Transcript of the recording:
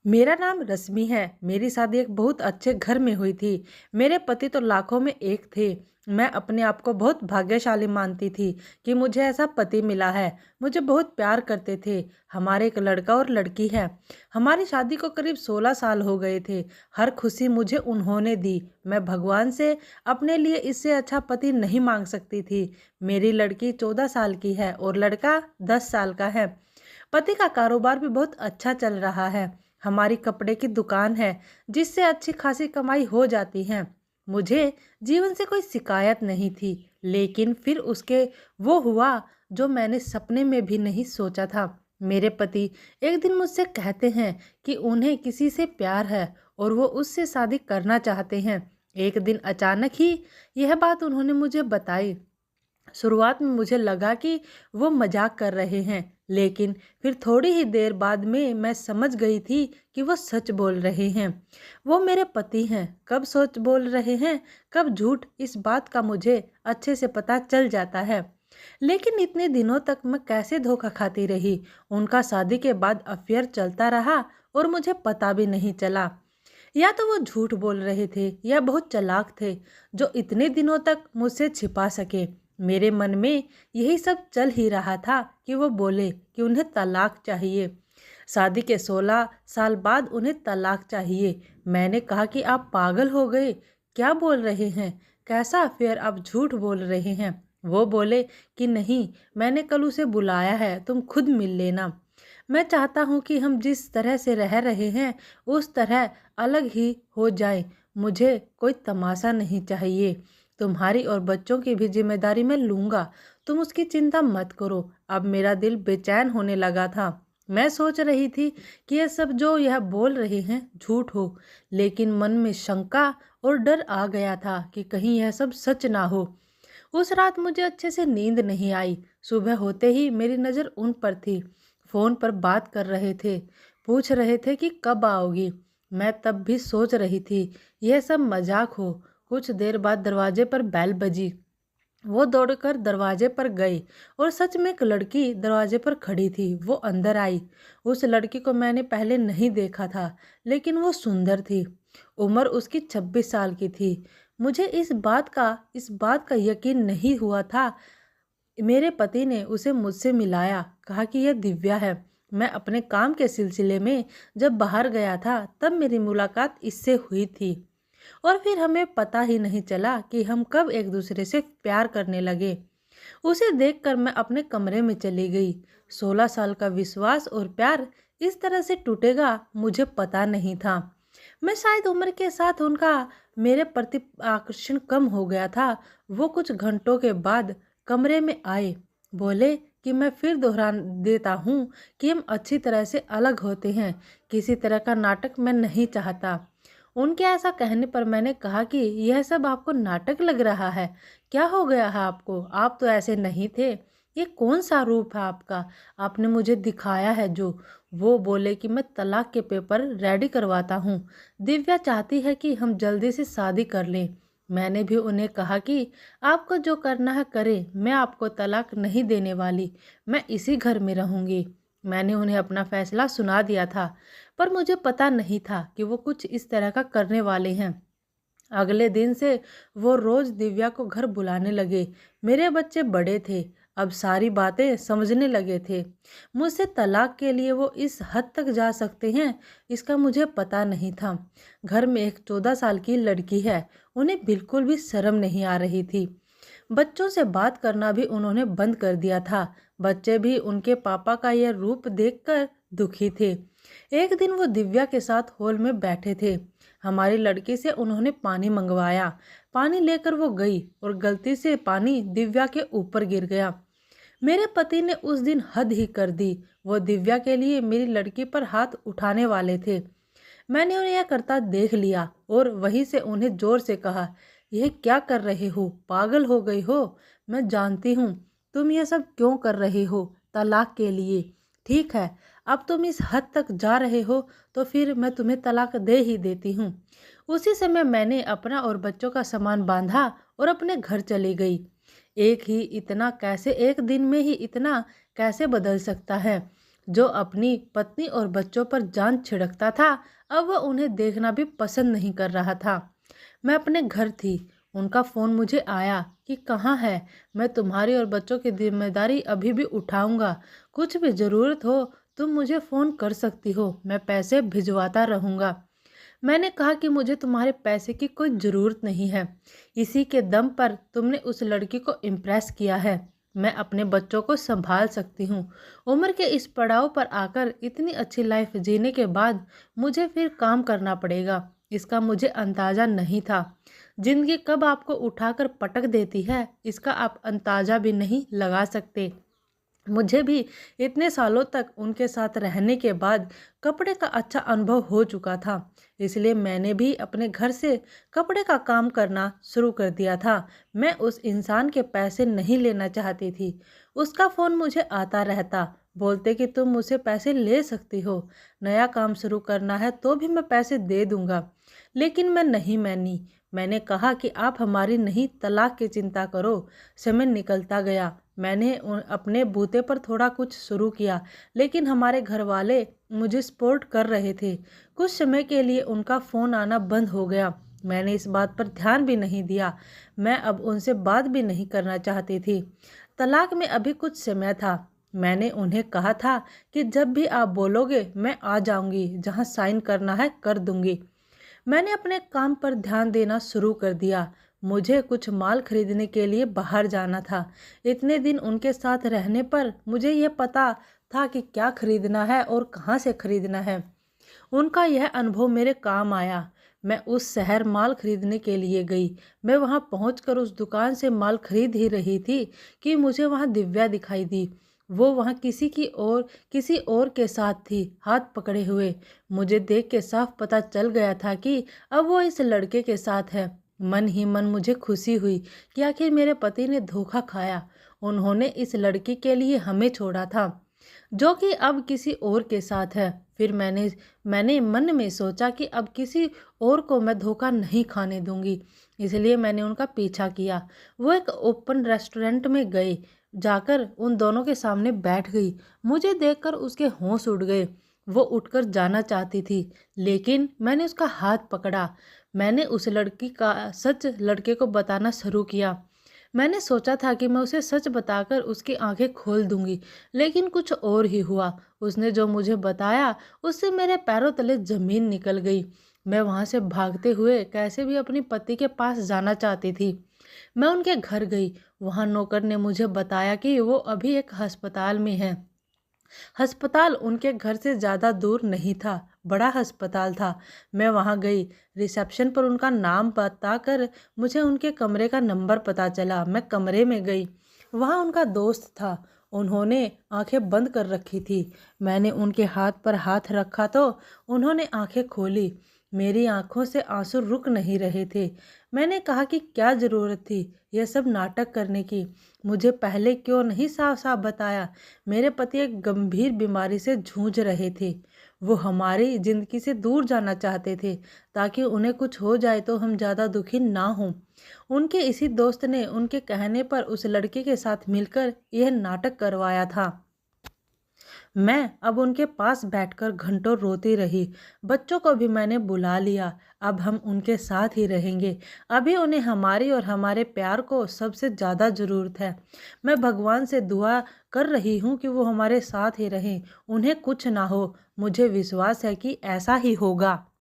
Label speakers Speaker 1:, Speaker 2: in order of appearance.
Speaker 1: मेरा नाम रश्मि है। मेरी शादी एक बहुत अच्छे घर में हुई थी। मेरे पति तो लाखों में एक थे। मैं अपने आप को बहुत भाग्यशाली मानती थी कि मुझे ऐसा पति मिला है। मुझे बहुत प्यार करते थे। हमारे एक लड़का और लड़की है। हमारी शादी को करीब 16 साल हो गए थे। हर खुशी मुझे उन्होंने दी। मैं भगवान से अपने लिए इससे अच्छा पति नहीं मांग सकती थी। मेरी लड़की 14 साल की है और लड़का 10 साल का है। पति का कारोबार भी बहुत अच्छा चल रहा है। हमारी कपड़े की दुकान है जिससे अच्छी खासी कमाई हो जाती है। मुझे जीवन से कोई शिकायत नहीं थी, लेकिन फिर उसके वो हुआ जो मैंने सपने में भी नहीं सोचा था। मेरे पति एक दिन मुझसे कहते हैं कि उन्हें किसी से प्यार है और वो उससे शादी करना चाहते हैं। एक दिन अचानक ही यह बात उन्होंने मुझे बताई। शुरुआत में मुझे लगा कि वो मजाक कर रहे हैं, लेकिन फिर थोड़ी ही देर बाद में मैं समझ गई थी कि वो सच बोल रहे हैं। वो मेरे पति हैं। कब सच बोल रहे हैं, कब झूठ, इस बात का मुझे अच्छे से पता चल जाता है। लेकिन इतने दिनों तक मैं कैसे धोखा खाती रही। उनका शादी के बाद अफेयर चलता रहा और मुझे पता भी नहीं चला। या तो वो झूठ बोल रहे थे या बहुत चालाक थे जो इतने दिनों तक मुझसे छिपा सके। मेरे मन में यही सब चल ही रहा था कि वो बोले कि उन्हें तलाक चाहिए। शादी के 16 साल बाद उन्हें तलाक चाहिए। मैंने कहा कि आप पागल हो गए, क्या बोल रहे हैं, कैसा अफेयर, आप झूठ बोल रहे हैं। वो बोले कि नहीं, मैंने कल उसे बुलाया है, तुम खुद मिल लेना। मैं चाहता हूँ कि हम जिस तरह से रह रहे हैं उस तरह अलग ही हो जाए। मुझे कोई तमाशा नहीं चाहिए। तुम्हारी और बच्चों की भी जिम्मेदारी मैं लूँगा। तुम उसकी चिंता मत करो। अब मेरा दिल बेचैन होने लगा था। मैं सोच रही थी कि यह सब जो यह बोल रहे हैं झूठ हो, लेकिन मन में शंका और डर आ गया था कि कहीं यह सब सच ना हो। उस रात मुझे अच्छे से नींद नहीं आई। सुबह होते ही मेरी नज़र उन पर थी। फ़ोन पर बात कर रहे थे, पूछ रहे थे कि कब आओगी। मैं तब भी सोच रही थी यह सब मजाक हो। कुछ देर बाद दरवाजे पर बेल बजी। वो दौड़कर दरवाजे पर गई और सच में एक लड़की दरवाजे पर खड़ी थी। वो अंदर आई। उस लड़की को मैंने पहले नहीं देखा था, लेकिन वो सुंदर थी। उम्र उसकी 26 साल की थी। मुझे इस बात का यकीन नहीं हुआ था। मेरे पति ने उसे मुझसे मिलाया, कहा कि यह दिव्या है। मैं अपने काम के सिलसिले में जब बाहर गया था तब मेरी मुलाकात इससे हुई थी और फिर हमें पता ही नहीं चला कि हम कब एक दूसरे से प्यार करने लगे। उसे देखकर मैं अपने कमरे में चली गई। 16 साल का विश्वास और प्यार इस तरह से टूटेगा मुझे पता नहीं था। मैं शायद उम्र के साथ उनका मेरे प्रति आकर्षण कम हो गया था। वो कुछ घंटों के बाद कमरे में आए, बोले कि मैं फिर दोहरा देता हूँ कि हम अच्छी तरह से अलग होते हैं। किसी तरह का नाटक मैं नहीं चाहता। उनके ऐसा कहने पर मैंने कहा कि यह सब आपको नाटक लग रहा है। क्या हो गया है आपको? आप तो ऐसे नहीं थे। ये कौन सा रूप है आपका? आपने मुझे दिखाया है जो। वो बोले कि मैं तलाक के पेपर रेडी करवाता हूँ। दिव्या चाहती है कि हम जल्दी से शादी कर लें। मैंने भी उन्हें कहा कि आपको जो करना है करें, मैं आपको तलाक नहीं देने वाली। मैं इसी घर में रहूँगी। मैंने उन्हें अपना फैसला सुना दिया था, पर मुझे पता नहीं था कि वो कुछ इस तरह का करने वाले हैं। अगले दिन से वो रोज दिव्या को घर बुलाने लगे। मेरे बच्चे बड़े थे, अब सारी बातें समझने लगे थे। मुझसे तलाक के लिए वो इस हद तक जा सकते हैं, इसका मुझे पता नहीं था। घर में एक 14 साल की लड़की है। उन्हें बिल्कुल भी शर्म नहीं आ रही थी। बच्चों से बात करना भी उन्होंने बंद कर दिया था। बच्चे भी उनके पापा का यह रूप देखकर दुखी थे। एक दिन वो दिव्या के साथ हॉल में बैठे थे। हमारी लड़की से उन्होंने पानी मंगवाया। पानी लेकर वो गई और गलती से पानी दिव्या के ऊपर गिर गया। मेरे पति ने उस दिन हद ही कर दी। वो दिव्या के लिए मेरी लड़की पर हाथ उठाने वाले थे। मैंने उन्हें यह करता देख लिया और वहीं से उन्हें जोर से कहा, यह क्या कर रहे हो? पागल हो गई हो? मैं जानती हूँ तुम ये सब क्यों कर रहे हो, तलाक के लिए। ठीक है, अब तुम इस हद तक जा रहे हो तो फिर मैं तुम्हें तलाक दे ही देती हूँ। उसी समय मैंने अपना और बच्चों का सामान बांधा और अपने घर चली गई। एक दिन में ही इतना कैसे बदल सकता है? जो अपनी पत्नी और बच्चों पर जान छिड़कता था, अब वह उन्हें देखना भी पसंद नहीं कर रहा था। मैं अपने घर थी। उनका फ़ोन मुझे आया कि कहाँ है। मैं तुम्हारी और बच्चों की जिम्मेदारी अभी भी उठाऊंगा। कुछ भी ज़रूरत हो तुम मुझे फ़ोन कर सकती हो, मैं पैसे भिजवाता रहूँगा। मैंने कहा कि मुझे तुम्हारे पैसे की कोई ज़रूरत नहीं है। इसी के दम पर तुमने उस लड़की को इम्प्रेस किया है। मैं अपने बच्चों को संभाल सकती हूँ। उम्र के इस पड़ाव पर आकर इतनी अच्छी लाइफ जीने के बाद मुझे फिर काम करना पड़ेगा, इसका मुझे अंदाज़ा नहीं था। जिंदगी कब आपको उठाकर पटक देती है, इसका आप अंदाज़ा भी नहीं लगा सकते। मुझे भी इतने सालों तक उनके साथ रहने के बाद कपड़े का अच्छा अनुभव हो चुका था, इसलिए मैंने भी अपने घर से कपड़े का काम करना शुरू कर दिया था। मैं उस इंसान के पैसे नहीं लेना चाहती थी। उसका फ़ोन मुझे आता रहता, बोलते कि तुम मुझसे पैसे ले सकती हो, नया काम शुरू करना है तो भी मैं पैसे दे दूंगा। लेकिन मैं नहीं मानी। मैंने कहा कि आप हमारी नहीं, तलाक की चिंता करो। समय निकलता गया। मैंने अपने बूते पर थोड़ा कुछ शुरू किया, लेकिन हमारे घर वाले मुझे सपोर्ट कर रहे थे। कुछ समय के लिए उनका फ़ोन आना बंद हो गया। मैंने इस बात पर ध्यान भी नहीं दिया। मैं अब उनसे बात भी नहीं करना चाहती थी। तलाक में अभी कुछ समय था। मैंने उन्हें कहा था कि जब भी आप बोलोगे मैं आ जाऊंगी, जहां साइन करना है कर दूंगी। मैंने अपने काम पर ध्यान देना शुरू कर दिया। मुझे कुछ माल खरीदने के लिए बाहर जाना था। इतने दिन उनके साथ रहने पर मुझे यह पता था कि क्या खरीदना है और कहाँ से खरीदना है। उनका यह अनुभव मेरे काम आया। मैं उस शहर माल खरीदने के लिए गई। मैं वहां पहुंचकर उस दुकान से माल खरीद ही रही थी कि मुझे वहां दिव्या दिखाई दी। वो वहां किसी और के साथ थी, हाथ पकड़े हुए। मुझे देख के साफ पता चल गया था कि अब वो इस लड़के के साथ है। मन ही मन मुझे खुशी हुई कि आखिर मेरे पति ने धोखा खाया। उन्होंने इस लड़की के लिए हमें छोड़ा था, जो कि अब किसी और के साथ है। फिर मैंने मन में सोचा कि अब किसी और को मैं धोखा नहीं खाने दूंगी। इसलिए मैंने उनका पीछा किया। वो एक ओपन रेस्टोरेंट में गए, जाकर उन दोनों के सामने बैठ गई। मुझे देखकर उसके होश उड़ गए। वो उठकर जाना चाहती थी, लेकिन मैंने उसका हाथ पकड़ा। मैंने उस लड़की का सच लड़के को बताना शुरू किया। मैंने सोचा था कि मैं उसे सच बताकर उसकी आंखें खोल दूंगी, लेकिन कुछ और ही हुआ। उसने जो मुझे बताया उससे मेरे पैरों तले जमीन निकल गई। मैं वहां से भागते हुए कैसे भी अपनी पति के पास जाना चाहती थी। मैं उनके घर गई। वहां नौकर ने मुझे बताया कि वो अभी एक अस्पताल में है। अस्पताल उनके घर से ज़्यादा दूर नहीं था, बड़ा अस्पताल था। मैं वहां गई। रिसेप्शन पर उनका नाम बताकर मुझे उनके कमरे का नंबर पता चला। मैं कमरे में गई। वहां उनका दोस्त था। उन्होंने आंखें बंद कर रखी थी। मैंने उनके हाथ पर हाथ रखा तो उन्होंने आंखें खोली। मेरी आंखों से आंसू रुक नहीं रहे थे। मैंने कहा कि क्या ज़रूरत थी यह सब नाटक करने की। मुझे पहले क्यों नहीं साफ साफ बताया। मेरे पति एक गंभीर बीमारी से जूझ रहे थे। वो हमारी ज़िंदगी से दूर जाना चाहते थे, ताकि उन्हें कुछ हो जाए तो हम ज़्यादा दुखी ना हों। उनके इसी दोस्त ने उनके कहने पर उस लड़के के साथ मिलकर यह नाटक करवाया था। मैं अब उनके पास बैठकर घंटों रोती रही। बच्चों को भी मैंने बुला लिया। अब हम उनके साथ ही रहेंगे। अभी उन्हें हमारी और हमारे प्यार को सबसे ज़्यादा ज़रूरत है। मैं भगवान से दुआ कर रही हूँ कि वो हमारे साथ ही रहें, उन्हें कुछ ना हो। मुझे विश्वास है कि ऐसा ही होगा।